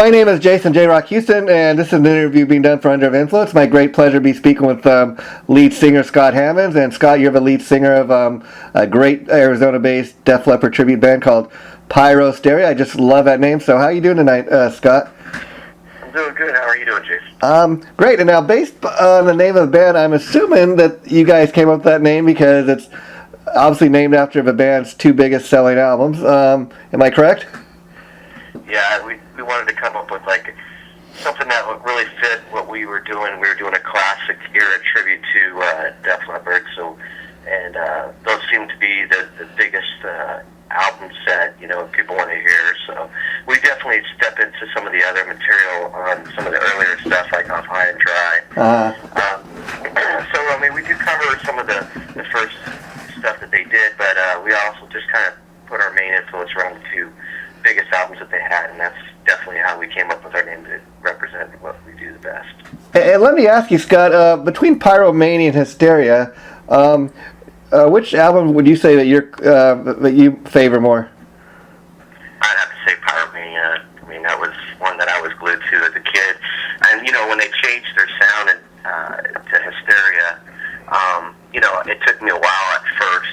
My name is Jason JROCK Houston, and this is an interview being done for Under of Influence. It's my great pleasure to be speaking with lead singer Scott Hammons. And Scott, you're the lead singer of a great Arizona-based Def Leppard tribute band called Pyrosteria. I just love that name. So how are you doing tonight, Scott? I'm doing good. How are you doing, Jason? Great. And now, based on the name of the band, I'm assuming that you guys came up with that name because it's obviously named after the band's two biggest selling albums. Am I correct? Yeah, we wanted to come up with like something that would really fit what we were doing. We were doing a classic era tribute to Def Leppard, and those seem to be the biggest albums that people want to hear. So we definitely step into some of the other material on some of the earlier stuff, like Off High and Dry. So I mean, we do cover some of the first stuff that they did, but we also just kind of put our main influence around the two biggest albums that they had, and that's definitely how we came up with our name to represent what we do the best. And let me ask you, Scott, between Pyromania and Hysteria, which album would you say that you favor more? I'd have to say Pyromania. I mean, that was one that I was glued to as a kid, and when they changed their sound to Hysteria, it took me a while at first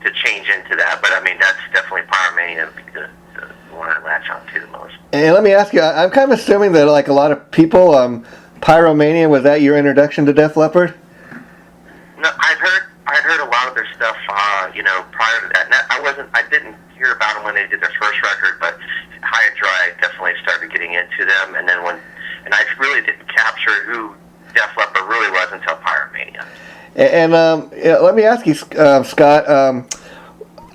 to change into that, but I mean, that's definitely Pyromania, the one I latch on to the most. And let me ask you, I'm kind of assuming that like a lot of people, Pyromania, was that your introduction to Def Leppard? No, I'd heard a lot of their stuff, prior to that. And I didn't hear about them when they did their first record, but High and Dry definitely started getting into them, and I really didn't capture who Def Leppard really was until Pyromania. And let me ask you, Scott,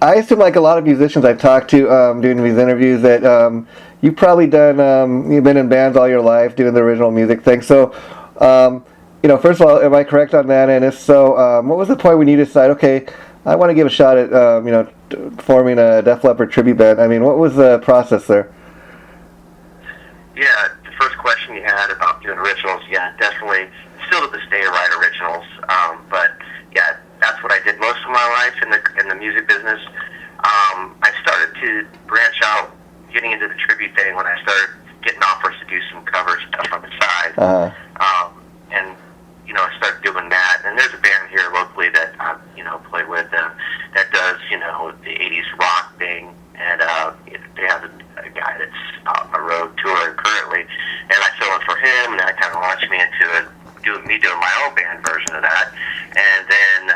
I assume like a lot of musicians I've talked to doing these interviews that you've probably done, you've been in bands all your life doing the original music thing. So, first of all, am I correct on that? And if so, what was the point when you decided, okay, I want to give a shot at, forming a Def Leppard tribute band? I mean, what was the process there? Yeah, the first question you had about doing originals, yeah, definitely. Still to this day, I write originals, but yeah, that's what I did most of my life in the music business. I started to branch out, getting into the tribute thing when I started getting offers to do some cover stuff on the side, and I started doing that. And there's a band here locally that I play with that does the '80s rock thing, and they have a guy that's on the road touring currently, and I fill in for him, and that kind of launched me into it. Doing my own band version of that, and then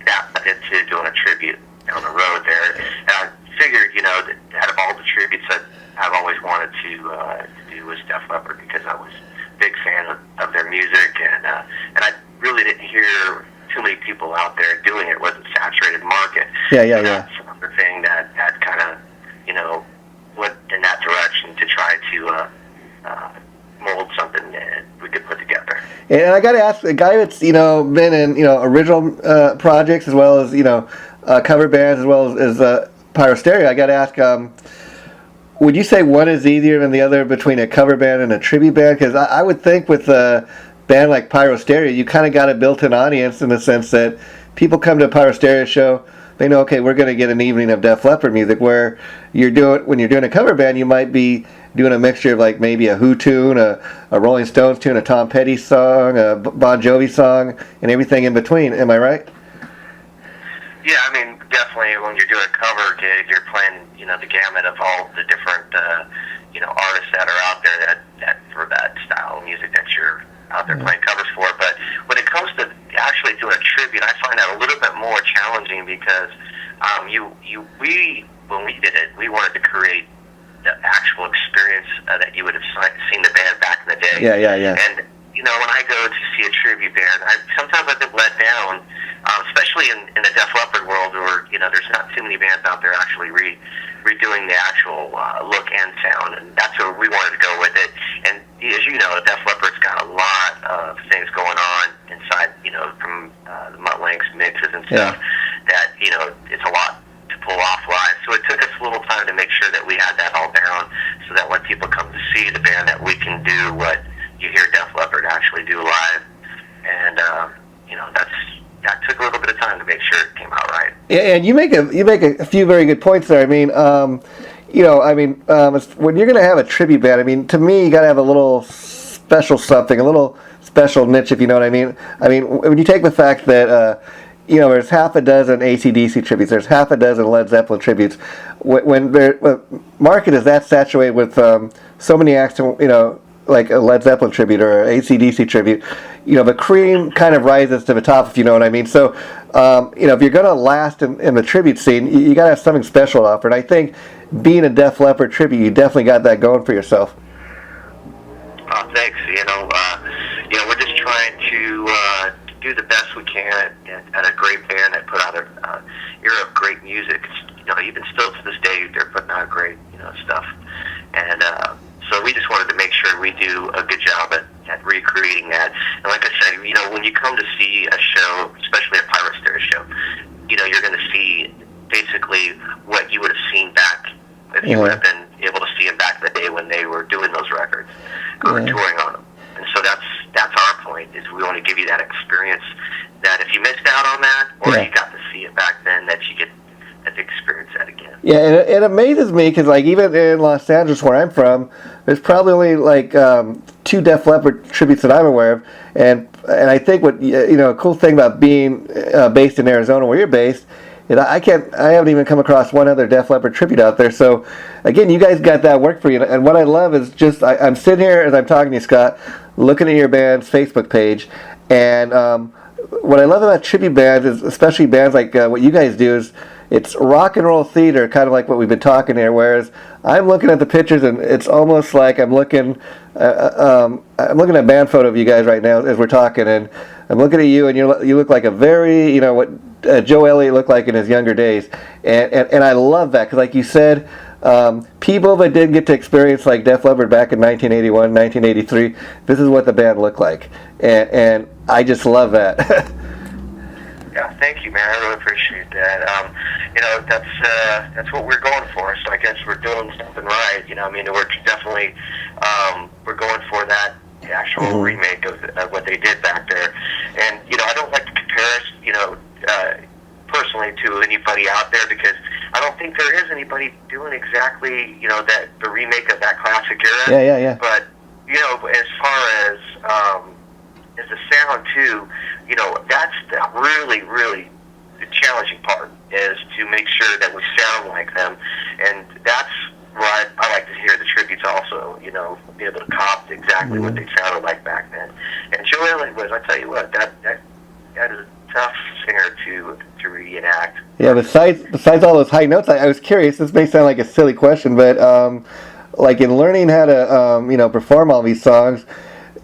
that led into doing a tribute on the road there. And I figured, that out of all the tributes that I've always wanted to do was Def Leppard, because I was a big fan of their music, and I really didn't hear too many people out there doing it. It wasn't a saturated market. Yeah. That's another thing that kind of went in that direction to try to mold something that we could put together. And I got to ask, a guy that's been in original projects as well as cover bands as well as Pyrosteria, I got to ask, would you say one is easier than the other between a cover band and a tribute band? Because I would think with a band like Pyrosteria, you kind of got a built-in audience in the sense that people come to a Pyrosteria show, they know, okay, we're going to get an evening of Def Leppard music. Where when you're doing a cover band, you might be doing a mixture of like maybe a Who tune, a Rolling Stones tune, a Tom Petty song, a Bon Jovi song, and everything in between. Am I right? Yeah, I mean, definitely when you're doing a cover gig, you're playing, the gamut of all the different, artists that are out there that for that style of music that you're out there playing covers for. But when it comes to actually doing a tribute, I find that a little bit more challenging because when we did it, we wanted to create the actual experience that you would have seen the band back in the day. Yeah. And when I go to see a tribute band, sometimes I've been let down, especially in the Def Leppard world, where there's not too many bands out there actually redoing the actual look and sound, and that's where we wanted to go with it. And as you know, Def Leppard's got a lot of things going on inside, from the Mutt-Lange's mixes and stuff, that it's a lot to pull off live. So it took us a little time to make sure that we had that all down, so that when people come to see the band, that we can do what you hear Def Leppard actually do live. And that took a little bit of time to make sure it came out right. Yeah, and you make a few very good points there. I mean, you know, I mean, when you're going to have a tribute band, I mean, to me, you got to have a little special something, a little special niche, if you know what I mean. I mean, when you take the fact that, you know, there's half a dozen AC/DC tributes, there's half a dozen Led Zeppelin tributes. When the market is that saturated with so many acts, you know, like a Led Zeppelin tribute or an AC/DC tribute, you know, the cream kind of rises to the top, if you know what I mean. So, you know, if you're going to last in the tribute scene, you got to have something special to offer. And I think being a Def Leppard tribute, you definitely got that going for yourself. Oh, thanks. You know, we're just trying to do the best we can at a great band that put out an era of great music. You know, even still to this day, they're putting out great, you know, stuff. And so we just wanted to make sure we do a good job at recreating that. And like I said, you know, when you come to see a show, especially a Pyrosteria show, you know, you're going to see basically what you would have seen back if you would have been able to see them back in the day when they were doing those records or touring on them. And so that's our point, is we want to give you that experience that if you missed out on that or you got to see it back then, that you get to experience that again. Yeah, and it amazes me because, like, even in Los Angeles, where I'm from, there's probably only like 2 Def Leppard tributes that I'm aware of, and I think what, you know, a cool thing about being based in Arizona, where you're based, is I haven't even come across one other Def Leppard tribute out there. So again, you guys got that work for you, and what I love is just I'm sitting here as I'm talking to you, Scott, looking at your band's Facebook page, and what I love about tribute bands is, especially bands like what you guys do, is it's rock and roll theater, kind of like what we've been talking here. Whereas I'm looking at the pictures, and it's almost like I'm looking at a band photo of you guys right now as we're talking, and I'm looking at you, and you look like a very, you know, what Joe Elliott looked like in his younger days, and I love that because, like you said, people that didn't get to experience like Def Leppard back in 1981, 1983, this is what the band looked like, and I just love that. Yeah, thank you, man. I really appreciate that. You know, that's what we're going for. So I guess we're doing something right. You know, I mean, we're definitely we're going for that actual remake of what they did back there. And you know, I don't like to compare us, you know, personally to anybody out there, because I don't think there is anybody doing exactly, you know, that the remake of that classic era. Yeah. But you know, as far as the sound too, you know, that's the really the challenging part, is to make sure that we sound like them, and that's what I like to hear the tributes also, you know, be able to cop exactly what they sounded like back then. And Joe Elliott was, I tell you what, that is a tough singer to reenact. Yeah, besides all those high notes, I was curious, this may sound like a silly question, but like in learning how to you know, perform all these songs,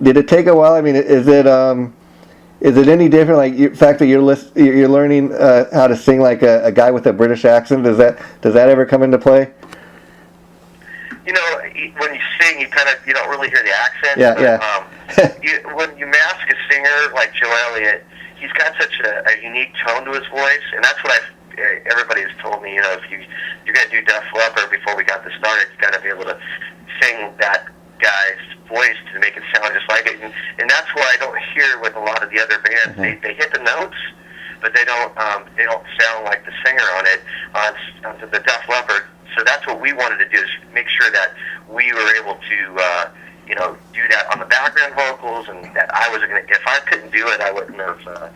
did it take a while? I mean, is it any different? Like the fact that you're learning how to sing like a guy with a British accent, does that ever come into play? You know, when you sing, you don't really hear the accent. When you mask a singer like Joe Elliott, he's got such a unique tone to his voice, and that's what everybody has told me. You know, if you're going to do Def Leppard before we got this started, you got to be able to sing that guy's voice to make it sound just like it, and that's what I don't hear with a lot of the other bands. They hit the notes, but they don't sound like the singer on it on the Def Leppard. So that's what we wanted to do, is make sure that we were able to you know, do that on the background vocals, and that I wasn't going to, if I couldn't do it, I wouldn't have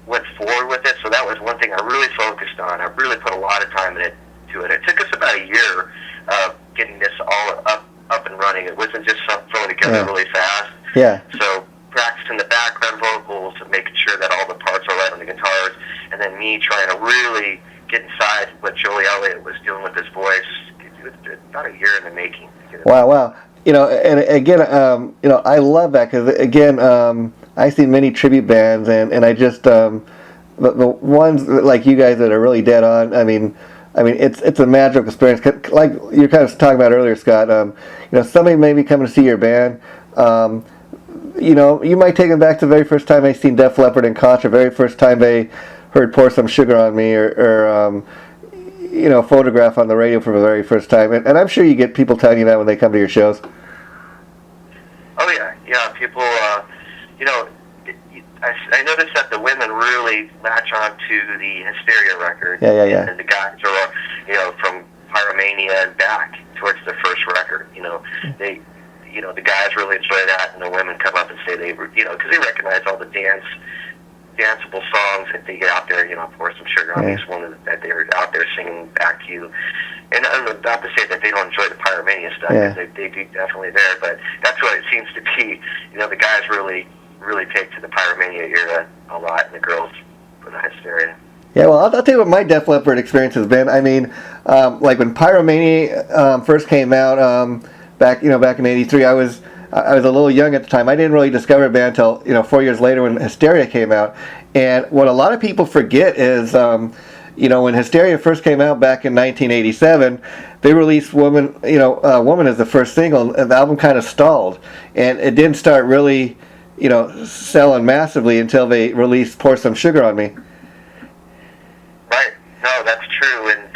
went forward with it. So that was one thing I really focused on. I really put a lot of time into it. It took us about a year of getting this all up and running. It wasn't just something thrown together really fast. Yeah. So practicing the background vocals and making sure that all the parts are right on the guitars, and then me trying to really get inside what Joey Elliott was doing with his voice. It was about a year in the making. Wow. You know, and again, you know, I love that because, again, I see many tribute bands, and I just, the ones like you guys that are really dead on, I mean, it's a magical experience. Like you're kind of talking about earlier, Scott, you know, somebody may be coming to see your band, you know, you might take them back to the very first time they seen Def Leppard in concert, very first time they heard Pour Some Sugar on Me, or you know, Photograph on the radio for the very first time. And I'm sure you get people telling you that when they come to your shows. Oh, yeah, people, you know, I noticed that the women really latch on to the Hysteria record. Yeah. And the guys are, you know, from Pyromania and back towards the first record. They, the guys really enjoy that, and the women come up and say they were, because they recognize all the danceable songs that they get out there. Pour Some Sugar on Me is one that they're out there singing back to you. And not to say that they don't enjoy the Pyromania stuff, because they do definitely there, but that's what it seems to be. The guys really take to the Pyromania era a lot, and the girls for the Hysteria. Yeah, well, I'll tell you what my Def Leppard experience has been. I mean, like when Pyromania first came out back in '83, I was a little young at the time. I didn't really discover a band until 4 years later when Hysteria came out. And what a lot of people forget is, when Hysteria first came out back in 1987, they released Woman as the first single, and the album kind of stalled, and it didn't start really, selling massively until they released Pour Some Sugar on Me. Right. No, that's true. And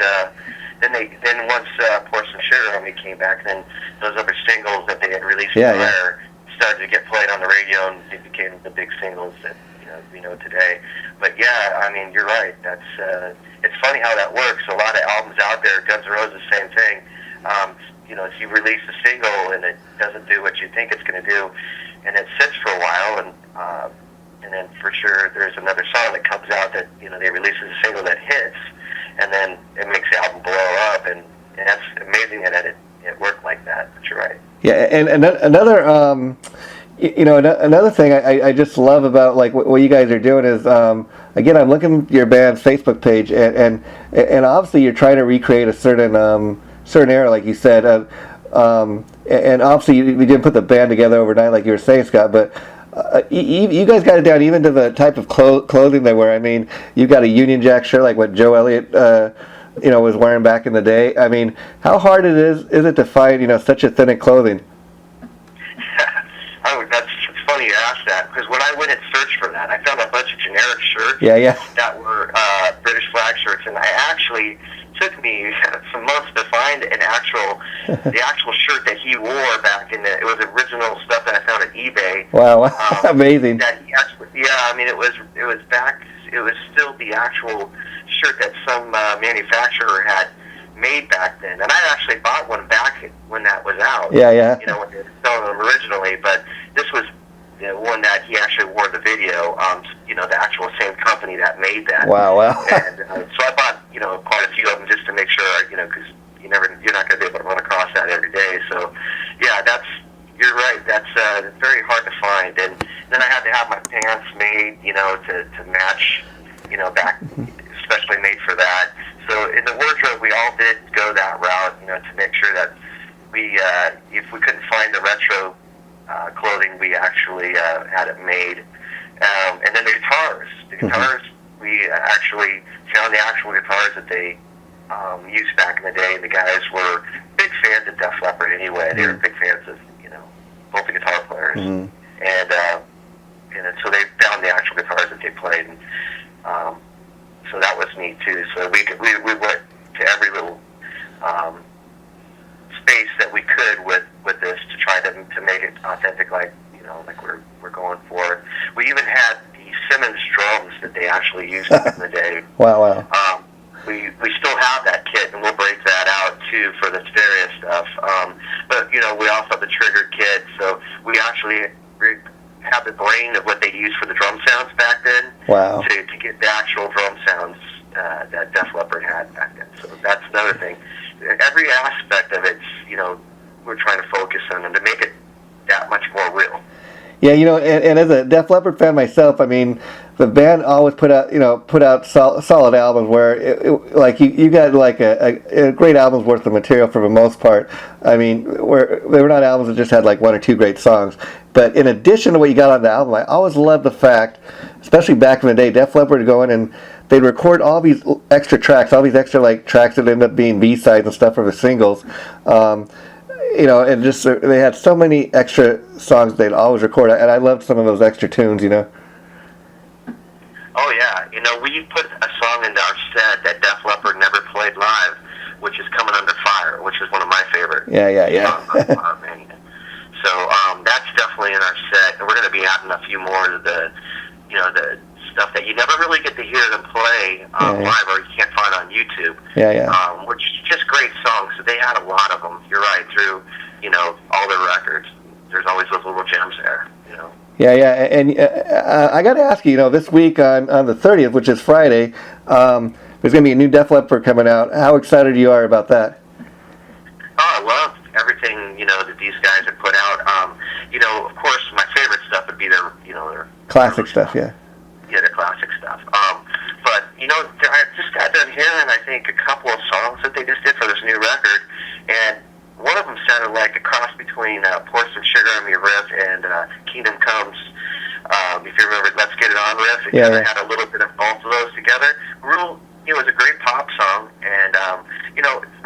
then once Pour Some Sugar on Me came back, then those other singles that they had released prior started to get played on the radio, and they became the big singles that we know today. But yeah, I mean, you're right. That's it's funny how that works. A lot of albums out there, Guns N' Roses, same thing. If you release a single and it doesn't do what you think it's going to do, and it sits for a while, and then for sure there's another song that comes out that they release as a single that hits, and then it makes the album blow up, and that's amazing that it worked like that. But you're right. Yeah, and another another thing I just love about like what you guys are doing is again, I'm looking at your band's Facebook page, and obviously you're trying to recreate a certain era, like you said, and obviously you didn't put the band together overnight, like you were saying, Scott, but you guys got it down even to the type of clothing they wear. I mean, you've got a Union Jack shirt like what Joe Elliott was wearing back in the day. I mean, how hard is it to find such authentic clothing? Oh, it's funny you asked that, because when I went and searched for that, I found a bunch of generic shirts that were British flag shirts, and I actually took me some months to find the actual shirt that he wore back in it was original stuff that I found at eBay. Wow, amazing. That he actually, I mean, it was still the actual shirt that some manufacturer had made back then, and I actually bought one back when that was out. Yeah. When they were selling them originally, but this was the one that he actually wore in the video. The actual same company that made that. Wow. And so I bought quite a few of them just to make sure, because you're not going to be able to run across that every day. So yeah, you're right. That's very hard to find, and then I had to have my pants made, to match, back, especially made for that. So in the wardrobe, we all did go that route, to make sure that we, if we couldn't find the retro clothing, we actually had it made. And then the guitars. We actually found the actual guitars that they used back in the day. And the guys were big fans of Def Leppard anyway. They were big fans of, both the guitar players. And so they found the actual guitars that they played. And, so that was neat too. So we went to every little space that we could with this to try to make it authentic, like like we're going for. We even had the Simmons drums that they actually used back in the day. Wow. We still have that kit, and we'll break that out too for the Hysteria stuff. But we also have the triggered kit, so we actually have the brain of what they used for the drum sounds back then. Wow. To get the actual drum sounds that Def Leppard had back then. So that's another thing. Every aspect of it's we're trying to focus on them to make it that much more real. Yeah, and as a Def Leppard fan myself, I mean, the band always put out solid albums where like you got like a great album's worth of material for the most part. I mean, where they were not albums that just had like one or two great songs. But in addition to what you got on the album, I always loved the fact, especially back in the day, Def Leppard would go in and they'd record all these extra tracks, all these extra like tracks that end up being B-sides and stuff for the singles. And just they had so many extra songs they'd always record, and I loved some of those extra tunes. Oh yeah, we put a song into our set that Def Leppard never played live, which is "Coming Under Fire," which is one of my favorite. Yeah. songs on Pyromania. So that's definitely in our set, and we're going to be adding a few more of the stuff that you never really get to hear them play live, or you can't find on YouTube. Which is just great songs. So they had a lot of them. You're right, through all their records. There's always those little gems there. And I got to ask you, this week on the 30th, which is Friday, there's going to be a new Def Leppard coming out. How excited you are about that? Oh, I love everything that these guys have put out. Of course, my favorite stuff would be their classic stuff. Yeah, the classic stuff. But I just got done hearing, I think, a couple of songs that they just did for this new record, and one of them sounded like a cross between Pour Some Sugar on Me riff and Kingdom Comes. If you remember, Let's Get It On riff, it kind of had a little bit of both of those together. It was a great pop song, and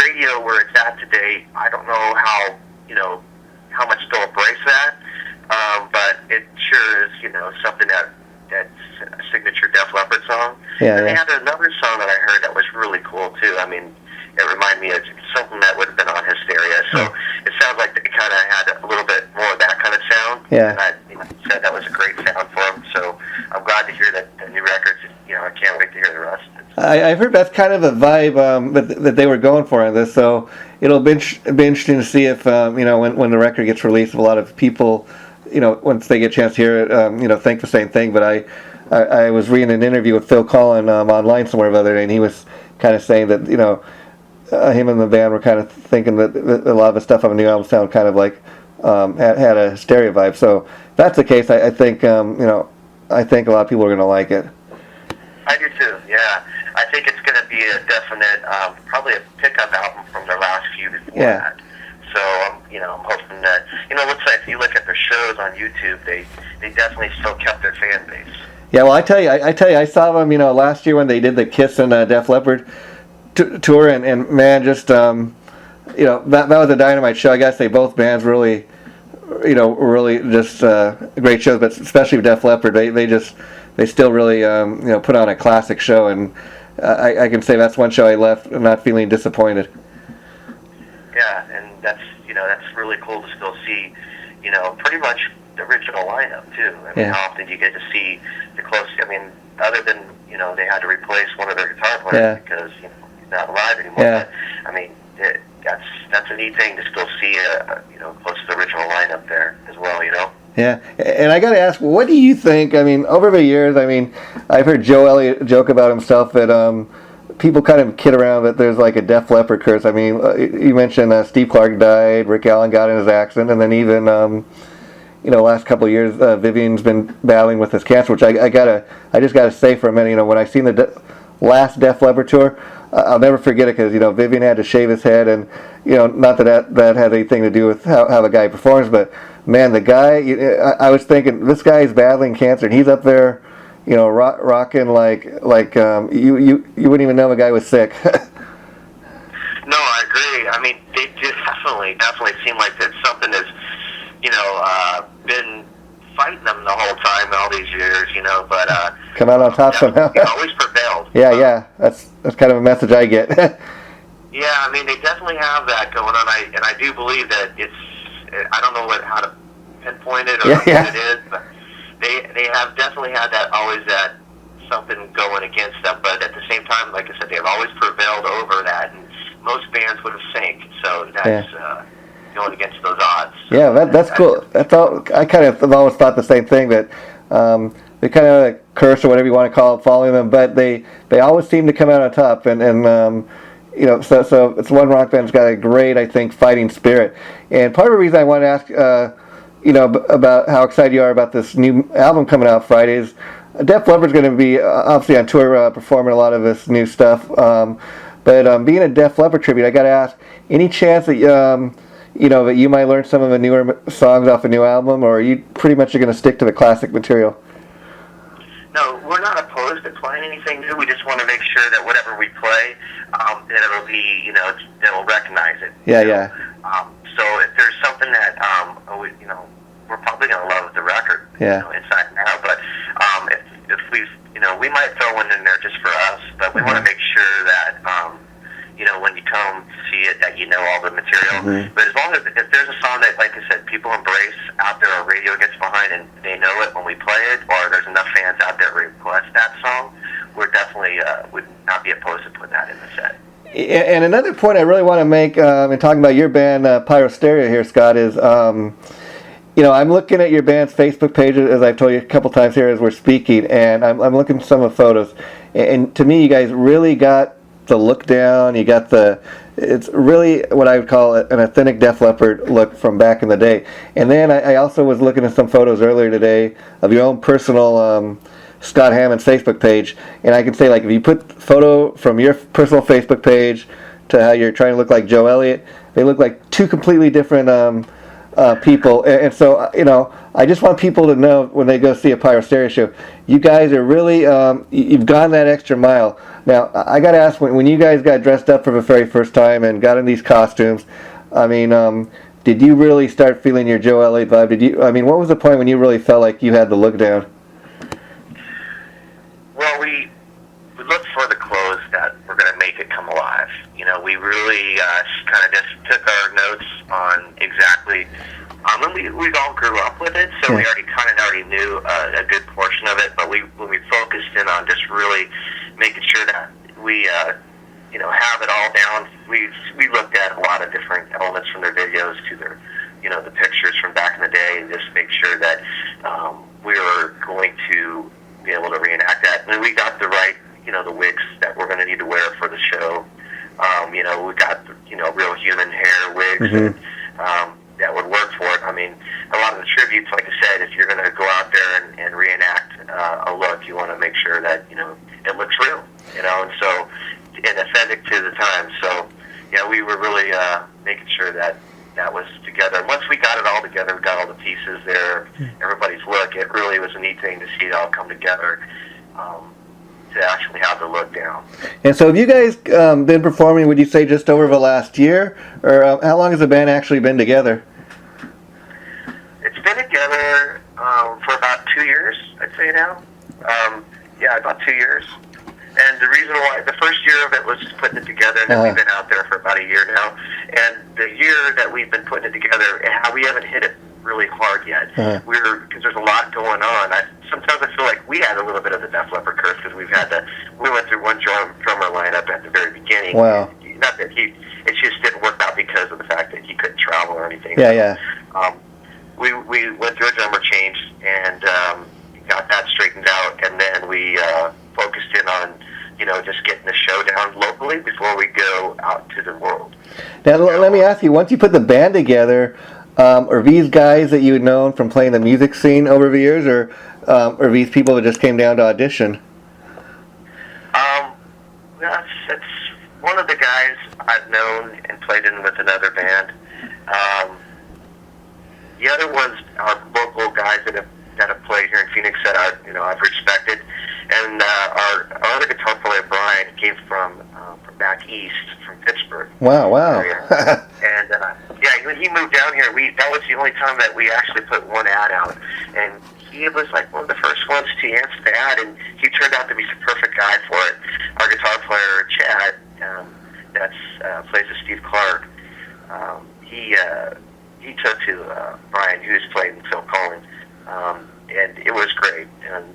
radio where it's at today, I don't know how much they'll embrace that, but it sure is something that's a signature Def Leppard song. And they had another song that I heard that was really cool too. I mean, it reminded me of something that would have been on Hysteria. So it sounds like they kind of had a little bit more of that kind of sound. And I said that was a great sound for them. So I'm glad to hear that the new records. I can't wait to hear the rest. I've heard that's kind of the vibe that they were going for on this. So it'll be interesting to see if when the record gets released, if a lot of people, once they get a chance to hear it, think the same thing. But I was reading an interview with Phil Collin online somewhere the other day, and he was kind of saying that him and the band were kind of thinking that a lot of the stuff on the new album sound kind of like had a Hysteria vibe. So if that's the case, I think I think a lot of people are going to like it. I do too. Yeah, I think it's going to be a definite, probably a pickup album from their last few before that. So I'm hoping that let's say if you look at their shows on YouTube, they definitely still kept their fan base. Yeah, well, I tell you, I saw them last year when they did the Kiss and Def Leppard tour, and man, just that was a dynamite show. I gotta say, both bands really just great shows, but especially Def Leppard, they still really put on a classic show, and I can say that's one show I left not feeling disappointed. Yeah, and that's really cool to still see pretty much the original lineup too. I mean, how often do you get to see the close? I mean, other than they had to replace one of their guitar players because he's not alive anymore. But, I mean, that's a neat thing to still see close to the original lineup there as well. Yeah, and I got to ask, what do you think? I mean, over the years, I've heard Joe Elliott joke about himself that people kind of kid around that there's like a Def Leppard curse. I mean, you mentioned Steve Clark died, Rick Allen got in his accident, and then even last couple of years, Vivian's been battling with this cancer, which I just gotta say for a minute, when I seen the last Def Leppard tour, I'll never forget it because Vivian had to shave his head, and not that has anything to do with how the guy performs, but man, the guy, I was thinking this guy is battling cancer, and he's up there, rocking like you wouldn't even know the guy was sick. No, I agree. I mean, they definitely seem like it's something that's been fighting them the whole time, all these years, but come out on top somehow. He always prevailed. Yeah, that's kind of a message I get. Yeah, I mean, they definitely have that going on, and I do believe that I don't know how to pinpoint it or what it is, but they have definitely had that something going against them, but at the same time, like I said, they've always prevailed over that, and most bands would have sank, so that's going against those odds. So yeah, that's cool. That's all. I kind of have always thought the same thing, that they kind of a curse or whatever you want to call it following them, but they always seem to come out on top, and so it's one rock band that's got a great, I think, fighting spirit. And part of the reason I want to ask about how excited you are about this new album coming out Friday is Def Leppard's going to be obviously on tour performing a lot of this new stuff, but being a Def Leppard tribute, I got to ask, any chance that that you might learn some of the newer songs off a new album, or are you pretty much going to stick to the classic material? No, we're not opposed to playing anything new. We just want to make sure that whatever we play, that it'll be, they'll recognize it. Yeah. So if there's something that, we're probably going to love the record, inside and out. But if we've, we might throw one in there just for us, but we want to make sure that, when you come see it, that all the material. But as long as if there's a song that, like I said, people embrace out there, or radio gets behind and they know it when we play it, or there's enough fans out there request that, And another point I really want to make in talking about your band, Pyrosteria here, Scott, is I'm looking at your band's Facebook page, as I've told you a couple times here as we're speaking, and I'm looking at some of the photos. And to me, you guys really got the look down. You got it's really what I would call an authentic Def Leppard look from back in the day. And then I also was looking at some photos earlier today of your own personal Scott Hammons Facebook page, and I can say, like, if you put photo from your personal Facebook page to how you're trying to look like Joe Elliott, they look like two completely different people. And so, I just want people to know when they go see a Pyrosteria show, you guys are really, you've gone that extra mile. Now, I got to ask, when you guys got dressed up for the very first time and got in these costumes, I mean, did you really start feeling your Joe Elliott vibe? What was the point when you really felt like you had the look down? Well, we looked for the clothes that were going to make it come alive. We really kind of just took our notes on exactly, and we all grew up with it, so we already knew a good portion of it. But when we focused in on just really making sure that we have it all down, we looked at a lot of different elements from their videos to their the pictures from back in the day, and just make sure that we were going to be able to reenact that. And we got the right, the wigs that we're going to need to wear for the show. We got, real human hair wigs that would work for it. A lot of the tributes, like I said, if you're going to go out there and reenact a look, you want to make sure that, it looks real, and so, and authentic to the time. So, we were really making sure that was together. Once we got it all together, we got all the pieces there, everybody's look, it really was a neat thing to see it all come together, to actually have the look down. And so have you guys been performing, would you say, just over the last year? Or how long has the band actually been together? It's been together for about 2 years, I'd say now. About 2 years. And the reason why, the first year of it was just putting it together, and then we've been out there for about a year now. And the year that we've been putting it together, we haven't hit it really hard yet. Because there's a lot going on. Sometimes I feel like we had a little bit of the Def Leppard curse, because we went through one drummer lineup at the very beginning. Wow. Not that it just didn't work out because of the fact that he couldn't travel or anything. We went through a drummer change and got that straightened out, and then we focused in on just getting the show down locally before we go out to the world. Now, let me ask you, once you put the band together, are these guys that you had known from playing the music scene over the years, or are these people that just came down to audition? That's one of the guys I've known and played in with another band. The other ones are local guys that have played here in Pheonix that I've respected. And our other guitar player, Brian, came from back east, from Pittsburgh. Wow. And when he moved down here, that was the only time that we actually put one ad out. And he was like one of the first ones to answer the ad, and he turned out to be the perfect guy for it. Our guitar player, Chad, plays with Steve Clark. He took to Brian, who's played in Phil Collins, and it was great. And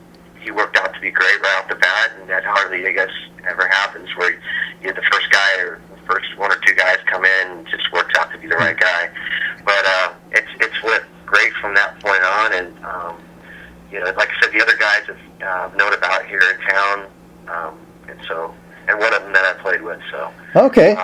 he worked out to be great right off the bat, and that hardly, I guess, ever happens where you're the first guy or the first one or two guys come in and just works out to be the right guy. But it's went great from that point on, and like I said, the other guys have known about here in town, and one of them that I played with. So okay.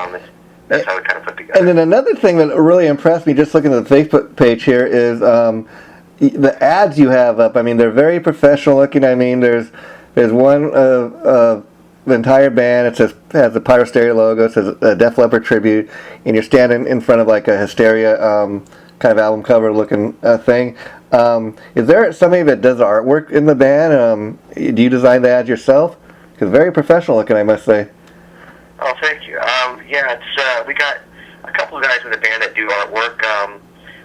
That's how we kind of put together. And then another thing that really impressed me, just looking at the Facebook page here, is the ads you have up. They're very professional looking. There's one of the entire band. It has the Pyrosteria logo. It says a Def Leppard tribute, and you're standing in front of like a Hysteria kind of album cover looking thing. Is there somebody that does the artwork in the band? Do you design the ads yourself? Because very professional looking, I must say. Oh, thank you. We got a couple of guys in the band that do artwork.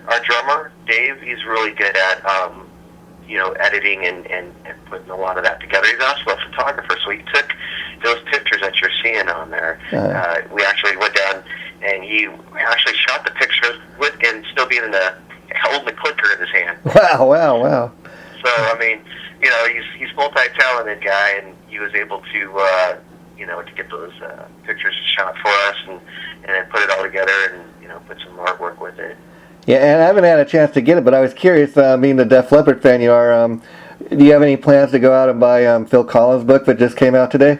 Our drummer, Dave, he's really good at, editing and putting a lot of that together. He's also a photographer, so he took those pictures that you're seeing on there. We actually went down, and he actually shot the pictures and still being holding the clicker in his hand. Wow. So, he's multi-talented guy, and he was able to, to get those pictures shot for us and then put it all together and put some artwork with it. Yeah, and I haven't had a chance to get it, but I was curious, being the Def Leppard fan you are, do you have any plans to go out and buy Phil Collins' book that just came out today?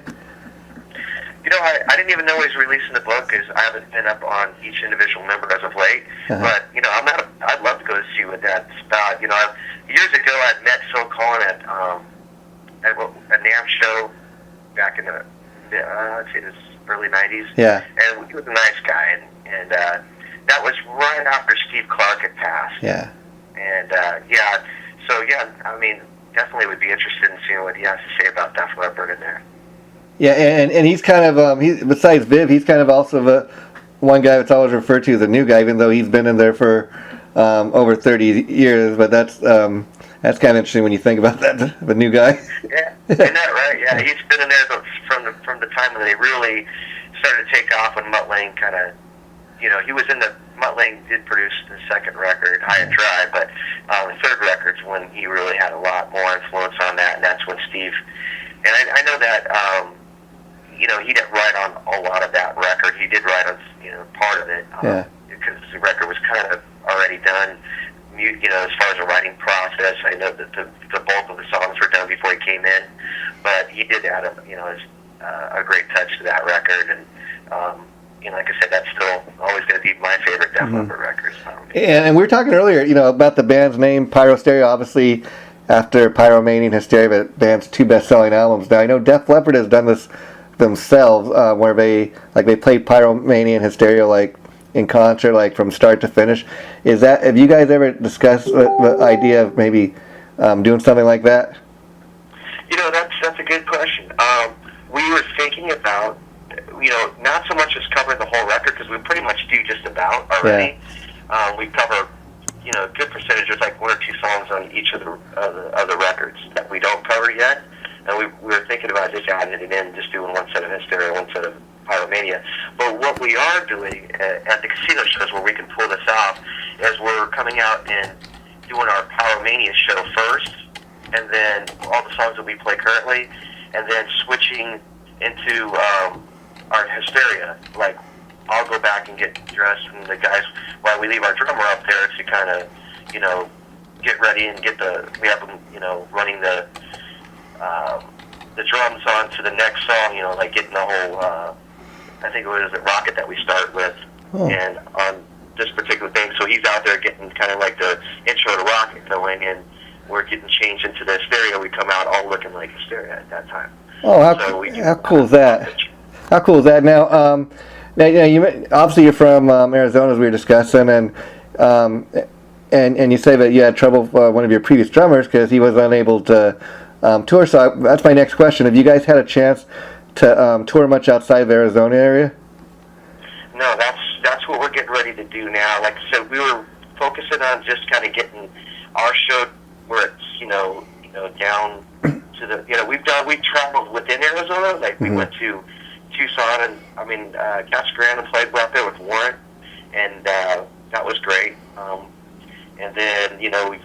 I didn't even know he was releasing the book because I haven't been up on each individual member as of late. But I'd love to go see what that's about. Years ago I met Phil Collins at a NAMM show back in the I'd say this early '90s. Yeah. And he was a nice guy, and that was right after Steve Clark had passed. Yeah. And definitely would be interested in seeing what he has to say about Def Leppard in there. Yeah, and he's kind of besides Viv, he's kind of also one guy that's always referred to as a new guy, even though he's been in there for over 30 years. But that's kind of interesting when you think about that, the new guy. Yeah, isn't that right? Yeah, he's been in there from the time when they really started to take off. When Mutt Lange kind of, he was in the Mutt Lange did produce the second record, High and Dry, but the third record's when he really had a lot more influence on that, and that's when Steve. And I know that. He didn't write on a lot of that record. He did write on, part of it because the record was kind of already done. As far as the writing process, I know that the bulk of the songs were done before he came in, but he did add a great touch to that record. And like I said, that's still always going to be my favorite Def Leppard record. And we were talking earlier, about the band's name, Pyrosteria. Obviously, after Pyromania and Hysteria, the band's two best-selling albums. Now I know Def Leppard has done this themselves, where they played Pyromania and Hysteria in concert, from start to finish. Have you guys ever discussed the idea of maybe doing something like that? That's a good question. We were thinking about, not so much as covering the whole record, because we pretty much do just about already. Yeah. We cover, a good percentage, like one or two songs on each of the records that we don't cover yet. And we were thinking about just adding it in, just doing one set of Hysteria, one set of Pyromania. But what we are doing at the casino shows where we can pull this off is we're coming out and doing our Pyromania show first, and then all the songs that we play currently, and then switching into our Hysteria. I'll go back and get dressed, and the guys, while we leave our drummer up there to kind of, get ready and we have them, running the drums on to the next song, getting the whole, I think it was a Rocket that we start with, and on this particular thing, so he's out there getting kind of like the intro to Rocket going, and we're getting changed into the Hysteria. We come out all looking like Hysteria at that time. Oh, how cool is that? How cool is that? Now, obviously you're from Arizona, as we were discussing, and you say that you had trouble with one of your previous drummers because he was unable to tour. So that's my next question. Have you guys had a chance to tour much outside the Arizona area? No, that's what we're getting ready to do now. Like I said, we were focusing on just kind of getting our show where it's down to the we've traveled within Arizona. We went to Tucson, and Casa Grande played out there with Warrant, and that was great. And then, we've,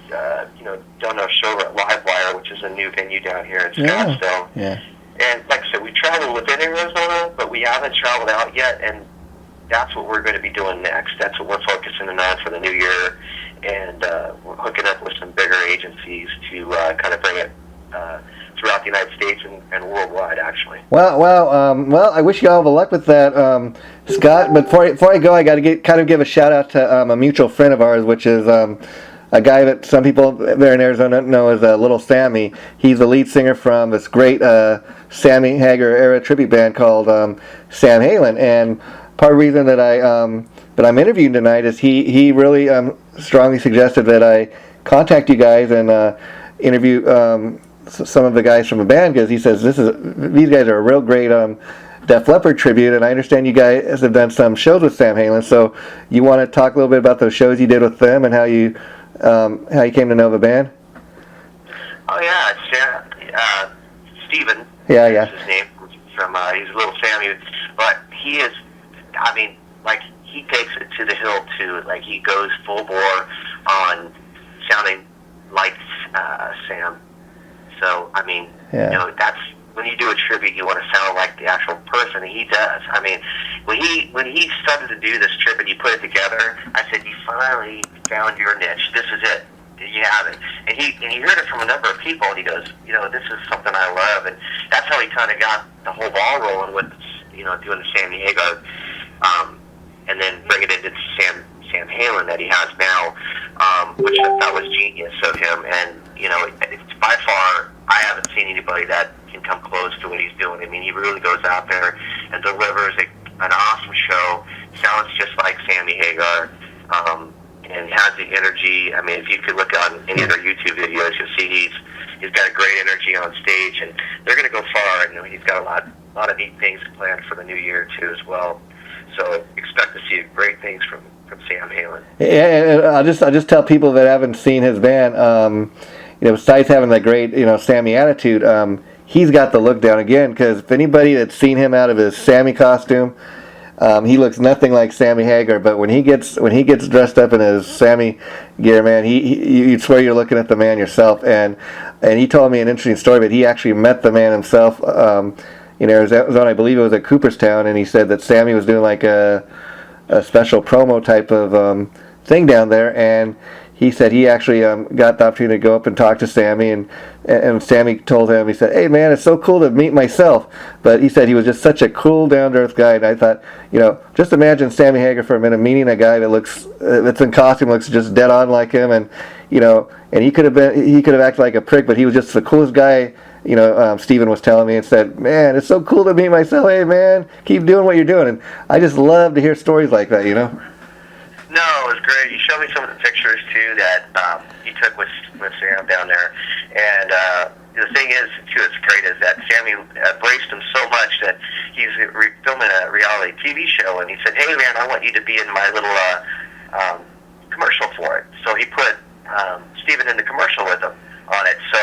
done a show at Livewire, which is a new venue down here in Scottsdale. Yeah. And like I said, we travel within Arizona, but we haven't traveled out yet, and that's what we're going to be doing next. That's what we're focusing on for the new year, and we're hooking up with some bigger agencies to kind of bring it throughout the United States and worldwide, actually. Well, I wish you all the luck with that, Scott. But before I go, I got to give a shout out to a mutual friend of ours, which is a guy that some people there in Arizona know as Little Sammy. He's the lead singer from this great Sammy Hagar era tribute band called Sam Halen. And part of the reason that I'm interviewing tonight is he really strongly suggested that I contact you guys and interview some of the guys from the band, because he says these guys are a real great Def Leppard tribute, and I understand you guys have done some shows with Sam Halen. So you want to talk a little bit about those shows you did with them and how you came to know the band? Oh yeah, it's Steven. Yeah. That's his name. From he's Little Sammy, but he is. He takes it to the hill too. He goes full bore on sounding like Sam. So that's when you do a tribute, you want to sound like the actual person, and he does. I mean, when he started to do this tribute, you put it together. I said, you finally found your niche. This is it. You have it. And he heard it from a number of people, and he goes, this is something I love, and that's how he kind of got the whole ball rolling with, doing the Sammy Hagar, and then bring it into Sam Halen that he has now, which I thought was genius of him. And it's by far, I haven't seen anybody that can come close to what he's doing. I mean, he really goes out there and delivers an awesome show. Sounds just like Sammy Hagar, and has the energy. I mean, if you could look on any of their YouTube videos, you'll see he's got a great energy on stage, and they're going to go far. And he's got a lot of neat things planned for the new year too as well. So expect to see great things from Sam Halen. Yeah, I'll just tell people that haven't seen his band, besides having that great, Sammy attitude, he's got the look down again, because if anybody that's seen him out of his Sammy costume, he looks nothing like Sammy Hagar, but when he gets dressed up in his Sammy gear, man, you'd swear you're looking at the man yourself. And he told me an interesting story, but he actually met the man himself in Arizona. I believe it was at Cooperstown, and he said that Sammy was doing like a special promo type of thing down there, and he said he actually got the opportunity to go up and talk to Sammy, and Sammy told him, he said, "Hey man, it's so cool to meet myself." But he said he was just such a cool, down-to-earth guy, and I thought, just imagine Sammy Hagar for a minute meeting a guy that's in costume, looks just dead on like him, and and he could have acted like a prick, but he was just the coolest guy. Steven was telling me and said, "Man, it's so cool to meet myself. Hey man, keep doing what you're doing." And I just love to hear stories like that, No, it was great. You showed me some of the pictures too that you took with Sam down there, and the thing is too, it's great is that Sammy embraced him so much that he's filming a reality TV show, and he said, "Hey man, I want you to be in my little commercial for it." So he put Steven in the commercial with him on it. So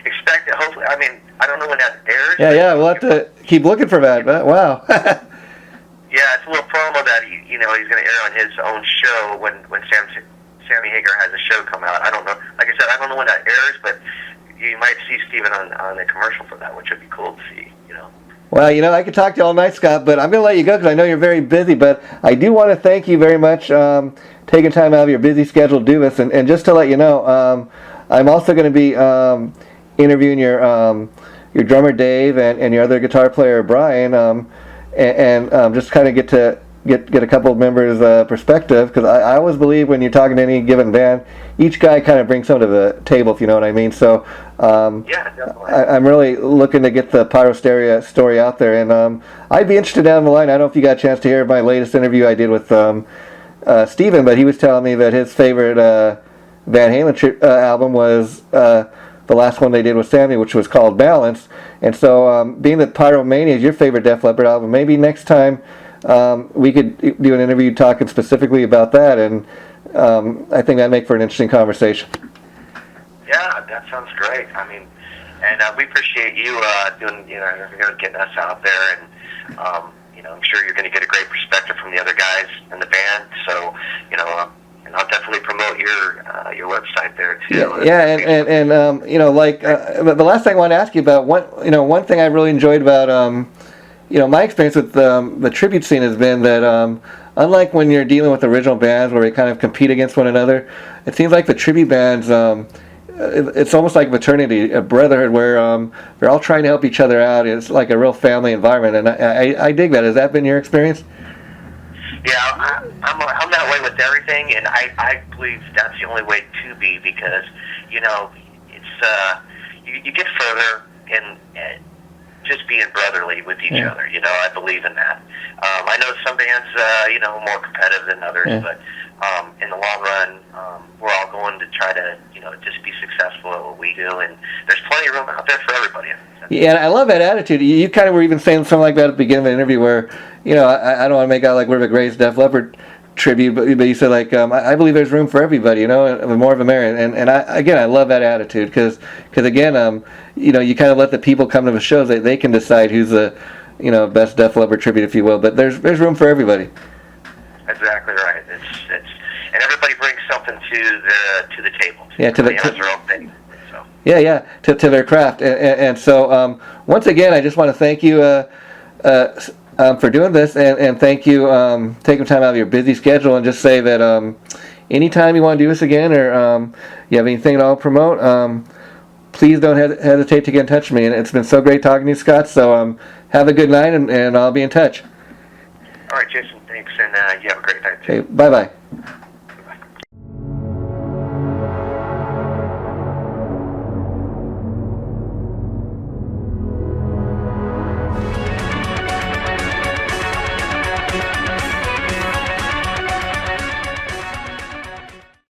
expect it. Hopefully, I mean, I don't know when that airs. Yeah, we'll have to keep looking for that. But wow. Yeah, it's a little promo that he's going to air on his own show when Sammy Hagar has a show come out. I don't know. Like I said, I don't know when that airs, but you might see Steven on the commercial for that, which would be cool to see. Well, I could talk to you all night, Scott, but I'm going to let you go because I know you're very busy. But I do want to thank you very much taking time out of your busy schedule to do this. And just to let you know, I'm also going to be interviewing your drummer Dave and your other guitar player Brian. And just kind of get a couple of members' perspective, because I always believe when you're talking to any given band, each guy kind of brings something to the table, if you know what I mean. So yeah, definitely. I'm really looking to get the Pyrosteria story out there, and I'd be interested down the line. I don't know if you got a chance to hear my latest interview I did with Steven, but he was telling me that his favorite Van Halen album was the last one they did with Sammy, which was called Balance. And so, being that Pyromania is your favorite Def Leppard album, maybe next time we could do an interview talking specifically about that, and I think that'd make for an interesting conversation. Yeah, that sounds great. I mean, and we appreciate you doing, getting us out there, and I'm sure you're going to get a great perspective from the other guys in the band. So, and I'll definitely promote your website there too. And the last thing I want to ask you about, one thing I really enjoyed about my experience with the tribute scene has been that unlike when you're dealing with original bands where they kind of compete against one another, it seems like the tribute bands, it's almost like fraternity, a brotherhood, where they're all trying to help each other out. It's like a real family environment, and I dig that. Has that been your experience? Yeah, I'm that way with everything, and I believe that's the only way to be, because it's you get further in just being brotherly with each other. I believe in that. I know some bands more competitive than others, but in the long run, we're all going to try to just be successful at what we do, and there's plenty of room out there for everybody. Yeah, and I love that attitude. You kind of were even saying something like that at the beginning of the interview, where I don't want to make out like we're the greatest Def Leppard tribute, but you said like I believe there's room for everybody, and the more of a merrier. And I love that attitude, because again you kind of let the people come to the shows, they can decide who's the best Def Leppard tribute, if you will. But there's room for everybody. Exactly right. It's and everybody brings something to the table. Yeah, to the their own thing. So. to their craft. And so once again, I just want to thank you for doing this, and thank you taking time out of your busy schedule, and just say that anytime you want to do this again, or you have anything at all to promote, please don't hesitate to get in touch with me. And it's been so great talking to you, Scott. So have a good night, and I'll be in touch. All right, Jason, thanks, and you have a great night too. Okay, bye-bye.